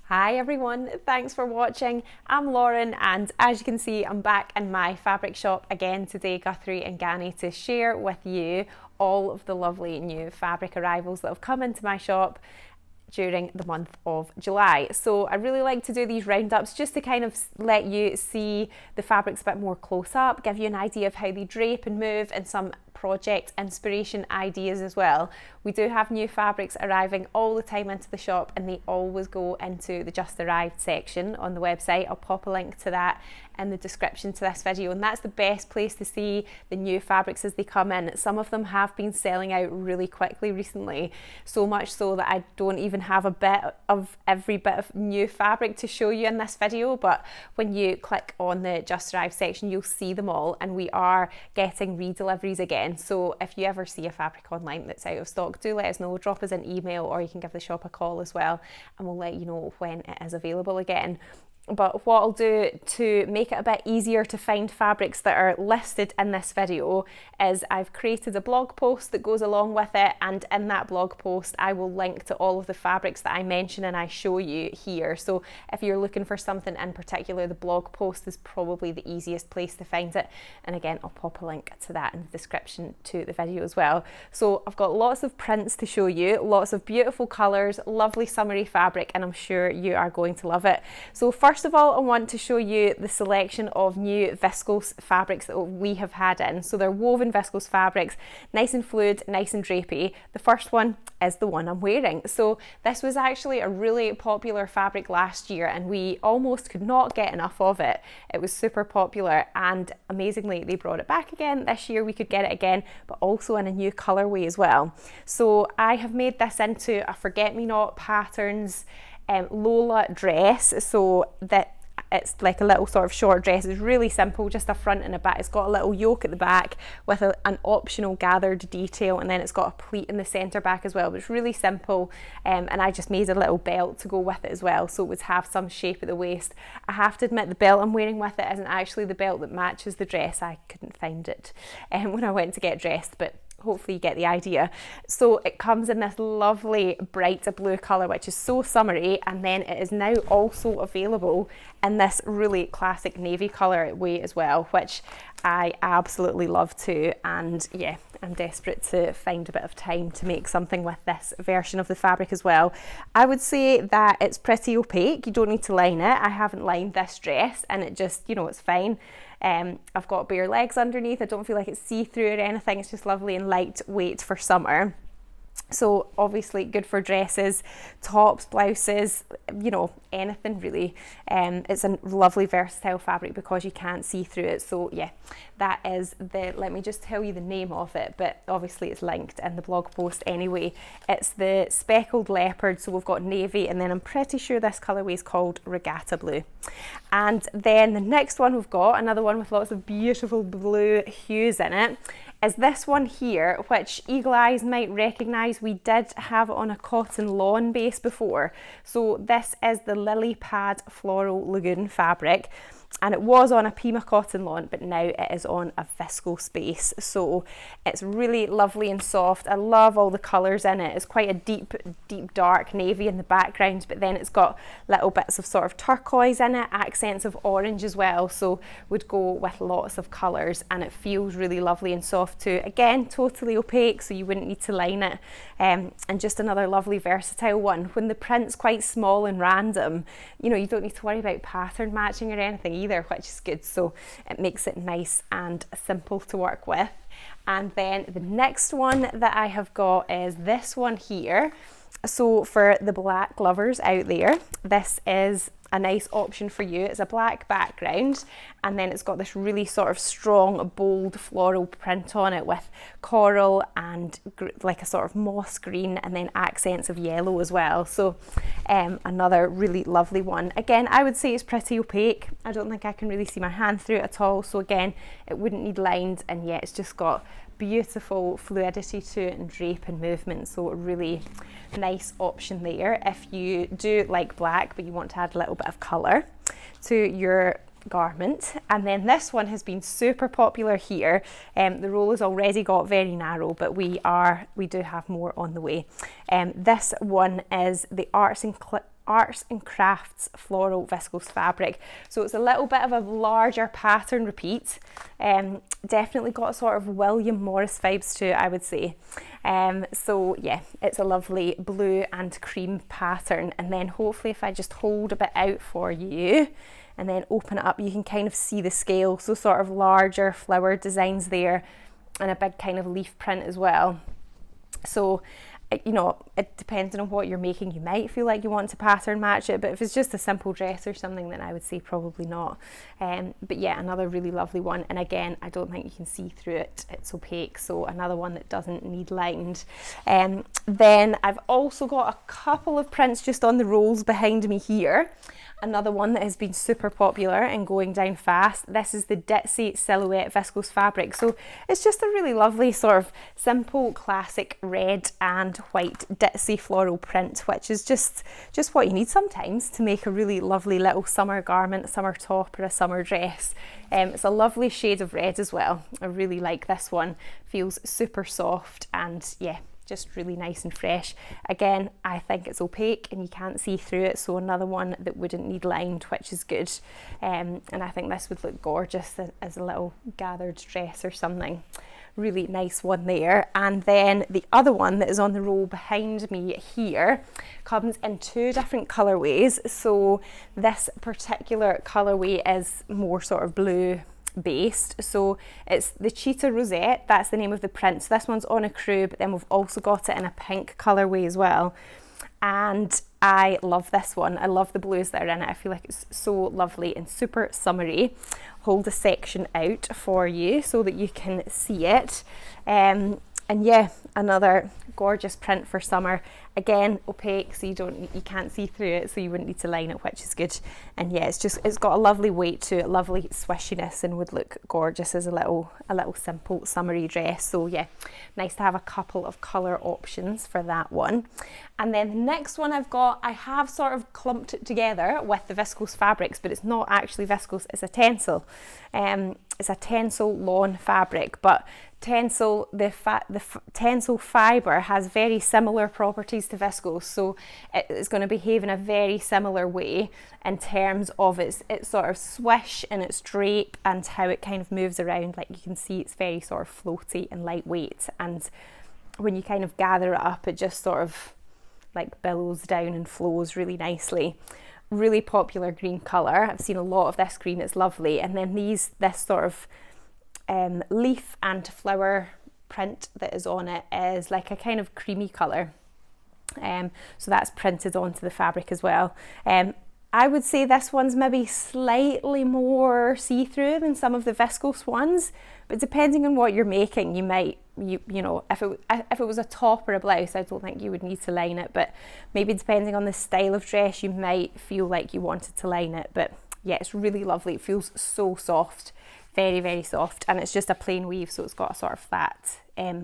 Hi everyone, thanks for watching. I'm Lauren and as you can see I'm back in my fabric shop again today, Guthrie and Ganny, to share with you all of the lovely new fabric arrivals that have come into my shop during the month of July. So I really like to do these roundups just to kind of let you see the fabrics a bit more close up, give you an idea of how they drape and move, and some project inspiration ideas as well. We do have new fabrics arriving all the time into the shop and they always go into the just arrived section on the website. I'll pop a link to that in the description to this video, and that's the best place to see the new fabrics as they come in. Some of them have been selling out really quickly recently, so much so that I don't even have a bit of every bit of new fabric to show you in this video, but when you click on the just arrived section you'll see them all, and we are getting redeliveries again. So if you ever see a fabric online that's out of stock, do let us know, drop us an email, or you can give the shop a call as well and we'll let you know when it is available again. But what I'll do to make it a bit easier to find fabrics that are listed in this video is I've created a blog post that goes along with it, and in that blog post I will link to all of the fabrics that I mention and I show you here. So if you're looking for something in particular, the blog post is probably the easiest place to find it, and again I'll pop a link to that in the description to the video as well. So I've got lots of prints to show you, lots of beautiful colours, lovely summery fabric, and I'm sure you are going to love it. So first of all, I want to show you the selection of new viscose fabrics that we have had in. So they're woven viscose fabrics, nice and fluid, nice and drapey. The first one is the one I'm wearing. So this was actually a really popular fabric last year and we almost could not get enough of it. It was super popular, and amazingly they brought it back again this year. We could get it again, but also in a new colorway as well. So I have made this into a forget-me-not patterns Lola dress, so that it's like a little sort of short dress. It's really simple, just a front and a back. It's got a little yoke at the back with an optional gathered detail, and then it's got a pleat in the centre back as well, but it's really simple. And I just made a little belt to go with it as well, so it would have some shape at the waist. I have to admit the belt I'm wearing with it isn't actually the belt that matches the dress. I couldn't find it when I went to get dressed, but hopefully you get the idea. So it comes in this lovely bright blue colour, which is so summery, and then it is now also available in this really classic navy colour way as well, which I absolutely love too. And yeah, I'm desperate to find a bit of time to make something with this version of the fabric as well. I would say that it's pretty opaque, you don't need to line it. I haven't lined this dress and it just, you know, it's fine. I've got bare legs underneath. I don't feel like it's see-through or anything. It's just lovely and lightweight for summer. So obviously good for dresses, tops, blouses, you know, anything really. It's a lovely versatile fabric because you can't see through it. So yeah, that is let me just tell you the name of it, but obviously it's linked in the blog post anyway. It's the Speckled Leopard, so we've got navy, and then I'm pretty sure this colourway is called Regatta Blue. And then the next one we've got, another one with lots of beautiful blue hues in it, is this one here, which eagle eyes might recognise. We did have it on a cotton lawn base before. So this is the Lily Pad Floral Lagoon fabric, and it was on a Pima cotton lawn, but now it is on a viscose base. So it's really lovely and soft. I love all the colours in it. It's quite a deep dark navy in the background, but then it's got little bits of sort of turquoise in it, accents of orange as well, so would go with lots of colours, and it feels really lovely and soft too. Again, totally opaque, so you wouldn't need to line it, and just another lovely versatile one. When the print's quite small and random, you know, you don't need to worry about pattern matching or anything either, which is good. So it makes it nice and simple to work with. And then the next one that I have got is this one here. So for the black lovers out there, this is a nice option for you. It's a black background, and then it's got this really sort of strong, bold floral print on it with coral and like a sort of moss green, and then accents of yellow as well. So another really lovely one. Again, I would say it's pretty opaque. I don't think I can really see my hand through it at all. So again, it wouldn't need lined, and yet it's just got beautiful fluidity to it and drape and movement. So a really nice option there if you do like black but you want to add a little bit of colour to your garment. And then this one has been super popular here. The roll has already got very narrow, but we do have more on the way. This one is the Arts and Arts and Crafts Floral Viscose fabric. So it's a little bit of a larger pattern repeat. Definitely got sort of William Morris vibes to it, I would say. So yeah, it's a lovely blue and cream pattern. And then hopefully if I just hold a bit out for you and then open it up, you can kind of see the scale. So sort of larger flower designs there and a big kind of leaf print as well. So, you know, it depends on what you're making, you might feel like you want to pattern match it, but if it's just a simple dress or something, then I would say probably not. But yeah, another really lovely one. And again, I don't think you can see through it, it's opaque, so another one that doesn't need lined. Then I've also got a couple of prints just on the rolls behind me here. Another one that has been super popular and going down fast. This is the Ditsy Silhouette Viscose fabric. So it's just a really lovely sort of simple classic red and white Ditsy floral print, which is just what you need sometimes to make a really lovely little summer garment, a summer top or a summer dress. It's a lovely shade of red as well. I really like this one. Feels super soft and yeah, just really nice and fresh. Again, I think it's opaque and you can't see through it, so another one that wouldn't need lined, which is good. And I think this would look gorgeous as a little gathered dress or something. Really nice one there. And then the other one that is on the roll behind me here comes in two different colorways. So this particular colorway is more sort of blue based, so it's the Cheetah Rosette, that's the name of the print. So this one's on a crew, but then we've also got it in a pink colorway as well, and I love this one. I love the blues that are in it. I feel like it's so lovely and super summery. Hold a section out for you so that you can see it. And yeah, another gorgeous print for summer. Again, opaque, so you can't see through it, so you wouldn't need to line it, which is good. And yeah, it's got a lovely weight to it, lovely swishiness, and would look gorgeous as a little simple summery dress. So yeah, nice to have a couple of colour options for that one. And then the next one I've got, I have sort of clumped it together with the viscose fabrics, but it's not actually viscose, it's a tencel. It's a tencel lawn fabric, but tencel, the tencel fibre has very similar properties to viscose, so it's going to behave in a very similar way in terms of its sort of swish and its drape and how it kind of moves around. Like you can see, it's very sort of floaty and lightweight, and when you kind of gather it up, it just sort of like billows down and flows really nicely. Really popular green colour. I've seen a lot of this green, it's lovely. And then this sort of leaf and flower print that is on it is like a kind of creamy colour. So that's printed onto the fabric as well. I would say this one's maybe slightly more see-through than some of the viscose ones, but depending on what you're making, you might, you know, if it was a top or a blouse, I don't think you would need to line it, but maybe depending on the style of dress, you might feel like you wanted to line it. But yeah, it's really lovely. It feels so soft, very, very soft, and it's just a plain weave, so it's got a sort of flat,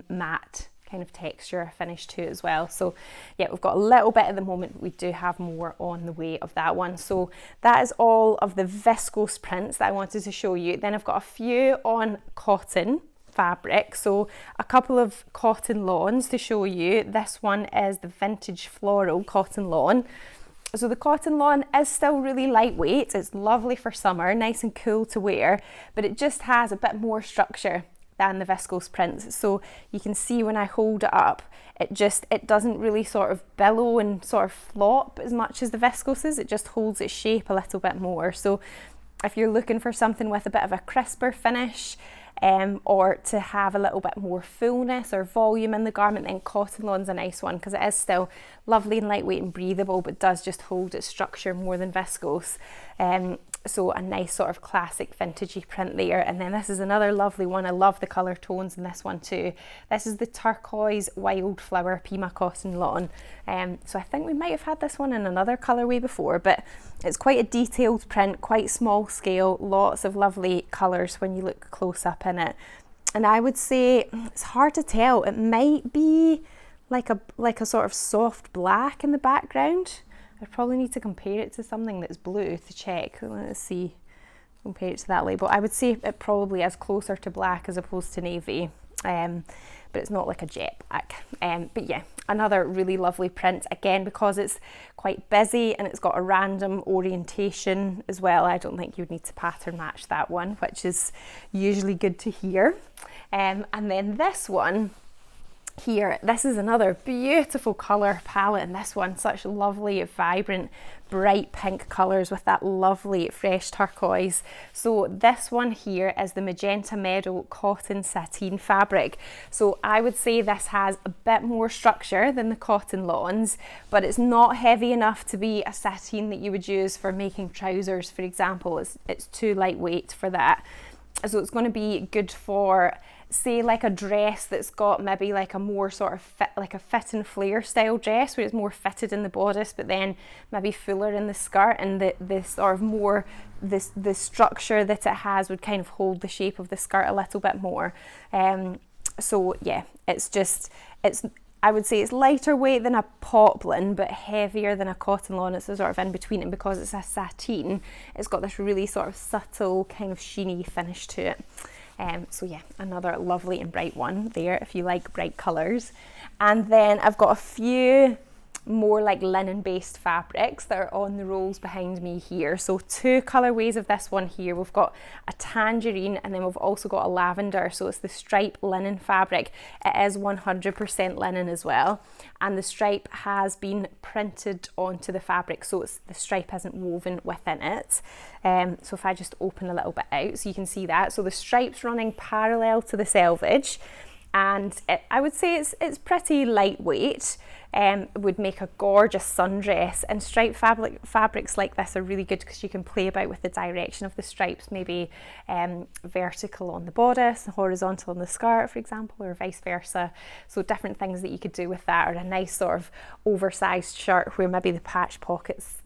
matte kind of texture finish to it as well. So yeah, we've got a little bit at the moment, but we do have more on the way of that one. So that is all of the viscose prints that I wanted to show you. Then I've got a few on cotton fabric, so a couple of cotton lawns to show you. This one is the vintage floral cotton lawn. So the cotton lawn is still really lightweight, it's lovely for summer, nice and cool to wear, but it just has a bit more structure than the viscose prints. So you can see when I hold it up, it doesn't really sort of billow and sort of flop as much as the viscoses. It just holds its shape a little bit more. So if you're looking for something with a bit of a crisper finish, or to have a little bit more fullness or volume in the garment, then cotton lawn's a nice one, because it is still lovely and lightweight and breathable, but does just hold its structure more than viscose. So a nice sort of classic vintagey print there. And then this is another lovely one. I love the colour tones in this one too. This is the turquoise wildflower Pima cotton lawn. So I think we might have had this one in another colourway before, but it's quite a detailed print, quite small scale, lots of lovely colours when you look close up in it. And I would say, it's hard to tell, it might be like a sort of soft black in the background. I probably need to compare it to something that's blue to check. Let's see, compare it to that label. I would say it probably is closer to black as opposed to navy. but it's not like a jet black. But yeah, another really lovely print, again, because it's quite busy and it's got a random orientation as well. I don't think you would need to pattern match that one, which is usually good to hear. And then this one here, this is another beautiful colour palette, and this one, such lovely, vibrant, bright pink colours with that lovely fresh turquoise. So this one here is the Magenta Meadow cotton sateen fabric. So I would say this has a bit more structure than the cotton lawns, but it's not heavy enough to be a sateen that you would use for making trousers, for example. It's too lightweight for that. So it's going to be good for, say, like a dress that's got maybe like a more sort of fit and flare style dress, where it's more fitted in the bodice but then maybe fuller in the skirt, and the sort of more the structure that it has would kind of hold the shape of the skirt a little bit more. So yeah, I would say it's lighter weight than a poplin, but heavier than a cotton lawn. It's a sort of in between, and because it's a sateen, it's got this really sort of subtle kind of sheeny finish to it. So yeah, another lovely and bright one there if you like bright colours. And then I've got a few more like linen based fabrics that are on the rolls behind me here. So two colourways of this one here. We've got a tangerine, and then we've also got a lavender. So it's the stripe linen fabric. It is 100% linen as well, and the stripe has been printed onto the fabric, so the stripe isn't woven within it. So if I just open a little bit out so you can see that, so the stripe's running parallel to the selvage, and I would say it's pretty lightweight. Would make a gorgeous sundress, and striped fabrics like this are really good because you can play about with the direction of the stripes, maybe vertical on the bodice, horizontal on the skirt, for example, or vice versa. So different things that you could do with that, or a nice sort of oversized shirt where maybe the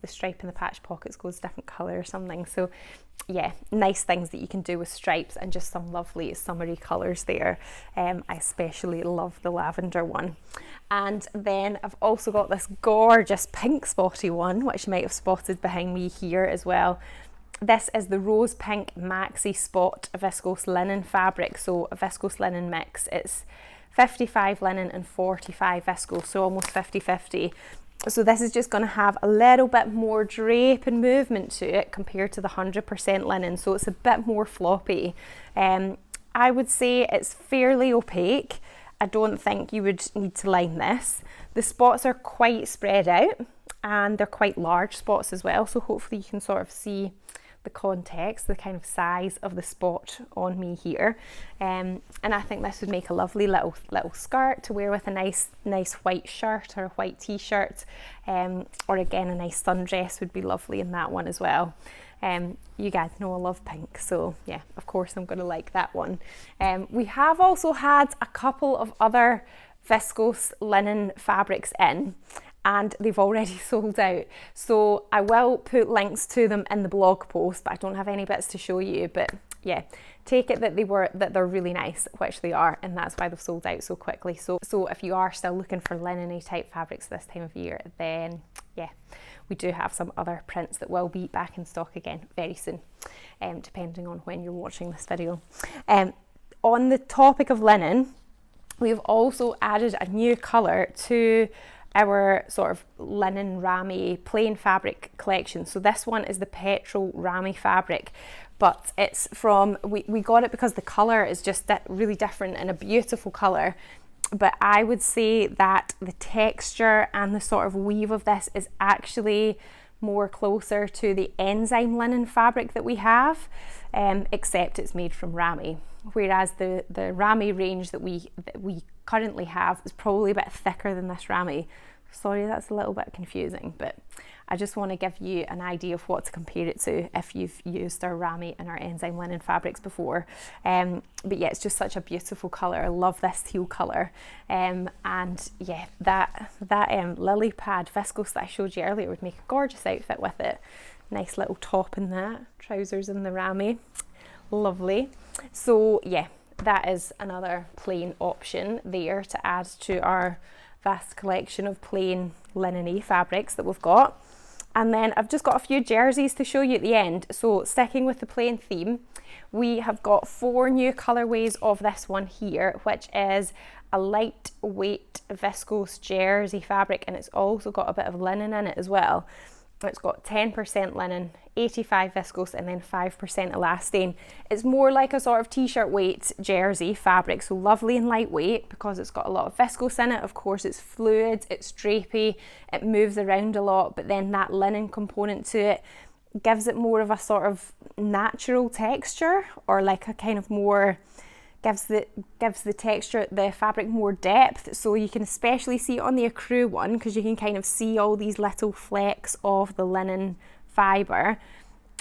stripe in the patch pockets goes a different colour or something. So yeah, nice things that you can do with stripes, and just some lovely summery colours there. I especially love the lavender one. And then I've also got this gorgeous pink spotty one, which you might have spotted behind me here as well. This is the rose pink maxi spot viscose linen fabric, so a viscose linen mix. It's 55 linen and 45 viscose, so almost 50-50. So this is just going to have a little bit more drape and movement to it compared to the 100% linen, so it's a bit more floppy. I would say it's fairly opaque. I don't think you would need to line this. The spots are quite spread out, and they're quite large spots as well, so hopefully you can sort of see the context, the kind of size of the spot on me here. And I think this would make a lovely little skirt to wear with a nice white shirt or a white t-shirt, or again a nice sundress would be lovely in that one as well. You guys know I love pink, so yeah, of course I'm going to like that one. We have also had a couple of other viscose linen fabrics in, and they've already sold out. So I will put links to them in the blog post, but I don't have any bits to show you. But yeah, take it that they're really nice, which they are, and that's why they've sold out so quickly. So if you are still looking for linen-y type fabrics this time of year, then yeah, we do have some other prints that will be back in stock again very soon, depending on when you're watching this video. On the topic of linen, we've also added a new colour to our sort of linen ramy plain fabric collection. So this one is the petrol ramy fabric, but it's from, we got it because the colour is just really different and a beautiful colour. But I would say that the texture and the sort of weave of this is actually more closer to the enzyme linen fabric that we have, except it's made from ramy. Whereas the ramy range that we currently have is probably a bit thicker than this ramy. Sorry, that's a little bit confusing, but I just want to give you an idea of what to compare it to if you've used our ramy and our enzyme linen fabrics before. But yeah, it's just such a beautiful colour. I love this teal colour. And yeah, that lily pad viscose that I showed you earlier would make a gorgeous outfit with it. Nice little top in that, trousers in the ramy. Lovely. So yeah, that is another plain option there to add to our vast collection of plain linen-y fabrics that we've got. And then I've just got a few jerseys to show you at the end. So sticking with the plain theme, we have got 4 new colourways of this one here, which is a lightweight viscose jersey fabric, and it's also got a bit of linen in it as well. It's got 10% linen, 85 viscose, and then 5% elastane. It's more like a sort of t-shirt weight jersey fabric, so lovely and lightweight because it's got a lot of viscose in it. Of course, it's fluid, it's drapey, it moves around a lot, but then that linen component to it gives it more of a sort of natural texture, or like a kind of more, gives the texture, the fabric more depth. So you can especially see it on the ecru one because you can kind of see all these little flecks of the linen fibre.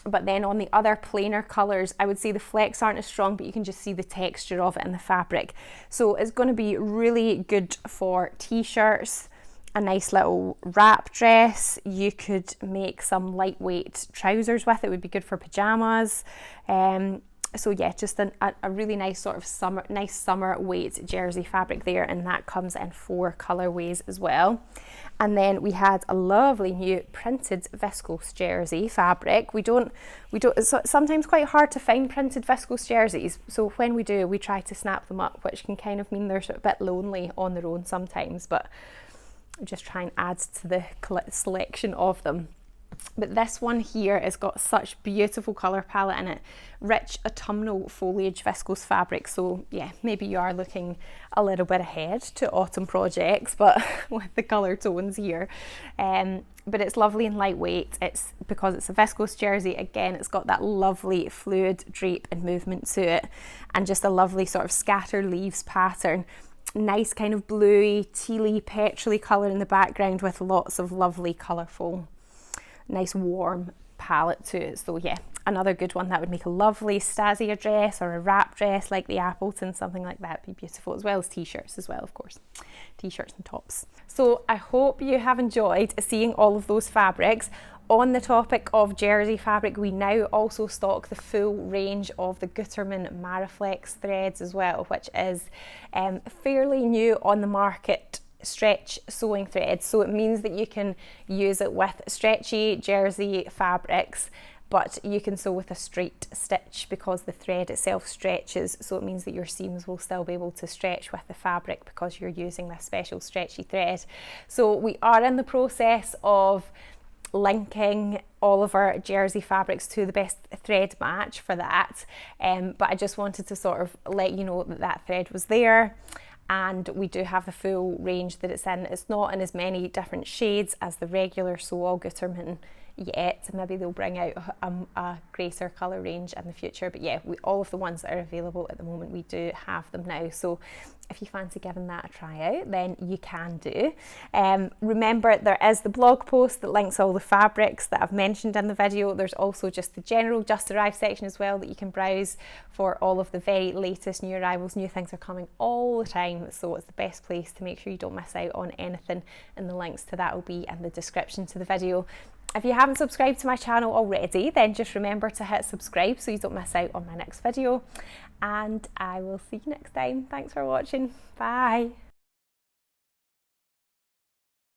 But then on the other plainer colours, I would say the flecks aren't as strong, but you can just see the texture of it in the fabric. So it's going to be really good for t-shirts, a nice little wrap dress. You could make some lightweight trousers with it, would be good for pyjamas. So yeah, just a really nice sort of summer weight jersey fabric there, and that comes in 4 colourways as well. And then we had a lovely new printed viscose jersey fabric. It's sometimes quite hard to find printed viscose jerseys, so when we do, we try to snap them up, which can kind of mean they're a bit lonely on their own sometimes, but just try and add to the selection of them. But this one here has got such beautiful colour palette in it, rich autumnal foliage viscose fabric. So yeah, maybe you are looking a little bit ahead to autumn projects, but with the colour tones here. But it's lovely and lightweight. It's because it's a viscose jersey. Again, it's got that lovely fluid drape and movement to it, and just a lovely sort of scatter leaves pattern. Nice kind of bluey, tealy, petrol-y colour in the background with lots of lovely colourful, nice warm palette to it. So yeah, another good one that would make a lovely Stasia dress or a wrap dress like the Appleton, something like that would be beautiful, as well as t-shirts as well, of course, t-shirts and tops. So I hope you have enjoyed seeing all of those fabrics. On the topic of jersey fabric, we now also stock the full range of the Gutermann Mariflex threads as well, which is fairly new on the market stretch sewing thread. So it means that you can use it with stretchy jersey fabrics, but you can sew with a straight stitch because the thread itself stretches. So it means that your seams will still be able to stretch with the fabric because you're using this special stretchy thread. So we are in the process of linking all of our jersey fabrics to the best thread match for that, but I just wanted to sort of let you know that that thread was there, and we do have the full range that it's in. It's not in as many different shades as the regular Sew All Gutermann yet. Maybe they'll bring out a greater colour range in the future, but yeah, all of the ones that are available at the moment, we do have them now. So if you fancy giving that a try out, then you can do. Remember, there is the blog post that links all the fabrics that I've mentioned in the video. There's also just the general just arrived section as well that you can browse for all of the very latest new arrivals. New things are coming all the time, so it's the best place to make sure you don't miss out on anything, and the links to that will be in the description to the video. If you haven't subscribed to my channel already, then just remember to hit subscribe so you don't miss out on my next video, and I will see you next time. Thanks for watching. Bye.